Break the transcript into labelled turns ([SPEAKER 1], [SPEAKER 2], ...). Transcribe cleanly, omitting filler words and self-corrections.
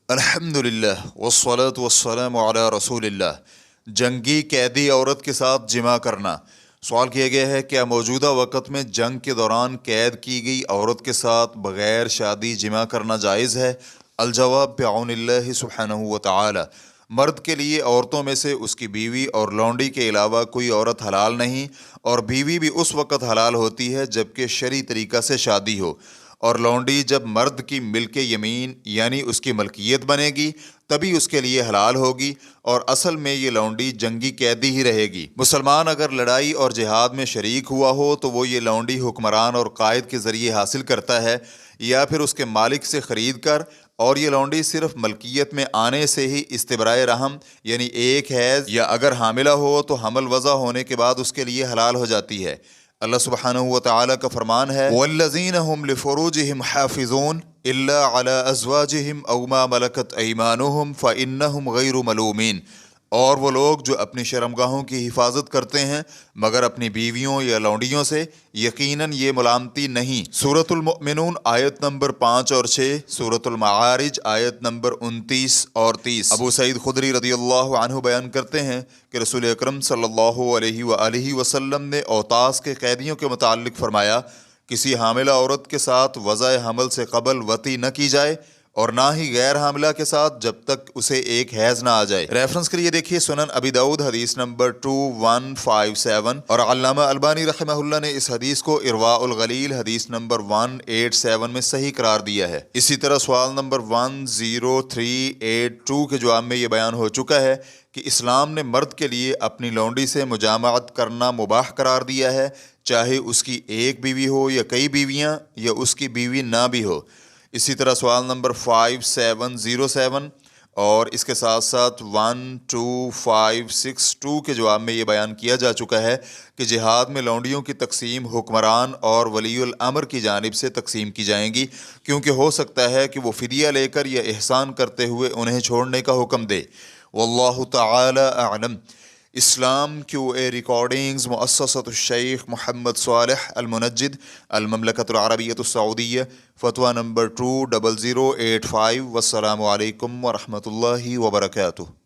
[SPEAKER 1] الحمدللہ والصلاة والسلام علی رسول اللہ۔ جنگی قیدی عورت کے ساتھ جمع کرنا۔ سوال کیا گیا ہے کیا موجودہ وقت میں جنگ کے دوران قید کی گئی عورت کے ساتھ بغیر شادی جمع کرنا جائز ہے؟ الجواب بعون اللہ سبحانہ وتعالی۔ مرد کے لیے عورتوں میں سے اس کی بیوی اور لونڈی کے علاوہ کوئی عورت حلال نہیں، اور بیوی بھی اس وقت حلال ہوتی ہے جبکہ شرعی طریقہ سے شادی ہو، اور لونڈی جب مرد کی ملک یمین یعنی اس کی ملکیت بنے گی تبھی اس کے لیے حلال ہوگی، اور اصل میں یہ لونڈی جنگی قیدی ہی رہے گی۔ مسلمان اگر لڑائی اور جہاد میں شریک ہوا ہو تو وہ یہ لونڈی حکمران اور قائد کے ذریعے حاصل کرتا ہے یا پھر اس کے مالک سے خرید کر، اور یہ لونڈی صرف ملکیت میں آنے سے ہی استبرائے رحم یعنی ایک حیض یا اگر حاملہ ہو تو حمل وضع ہونے کے بعد اس کے لیے حلال ہو جاتی ہے۔ اللہ سبحانہ وتعالی کا فرمان ہے وَالَّذِينَ هُمْ لِفُرُوجِهِمْ حَافِظُونَ إِلَّا عَلَىٰ أَزْوَاجِهِمْ أَوْ مَا مَلَكَتْ أَيْمَانُهُمْ فَإِنَّهُمْ غَيْرُ مَلُومِينَ۔ اور وہ لوگ جو اپنی شرمگاہوں کی حفاظت کرتے ہیں مگر اپنی بیویوں یا لونڈیوں سے، یقیناً یہ ملامتی نہیں۔ سورۃ المؤمنون آیت نمبر 5 اور 6، سورۃ المعارج آیت نمبر 29 اور 30۔ ابو سعید خدری رضی اللہ عنہ بیان کرتے ہیں کہ رسول اکرم صلی اللہ علیہ وآلہ وسلم نے اوطاس کے قیدیوں کے متعلق فرمایا، کسی حاملہ عورت کے ساتھ وضع حمل سے قبل وطی نہ کی جائے، اور نہ ہی غیر حاملہ کے ساتھ جب تک اسے ایک حیض نہ آ جائے۔ ریفرنس کے لیے دیکھیے سنن ابی داؤد حدیث نمبر 2157، اور علامہ البانی رحمہ اللہ نے اس حدیث کو ارواء الغلیل حدیث نمبر 187 میں صحیح قرار دیا ہے۔ اسی طرح سوال نمبر 10382 کے جواب میں یہ بیان ہو چکا ہے کہ اسلام نے مرد کے لیے اپنی لونڈی سے مجامعت کرنا مباح قرار دیا ہے، چاہے اس کی ایک بیوی ہو یا کئی بیویاں یا اس کی بیوی نہ بھی ہو۔ اسی طرح سوال نمبر 5707 اور اس کے ساتھ ساتھ 12562 کے جواب میں یہ بیان کیا جا چکا ہے کہ جہاد میں لونڈیوں کی تقسیم حکمران اور ولی الامر کی جانب سے تقسیم کی جائیں گی، کیونکہ ہو سکتا ہے کہ وہ فدیہ لے کر یا احسان کرتے ہوئے انہیں چھوڑنے کا حکم دے۔ واللہ تعالی اعلم۔ اسلام کیو اے ریکارڈنگز مؤسسۃ الشیخ محمد صالح المنجد، المملکۃ العربیۃ السعودیہ، فتویٰ نمبر 20085۔ والسلام علیکم ورحمۃ اللہ وبرکاتہ۔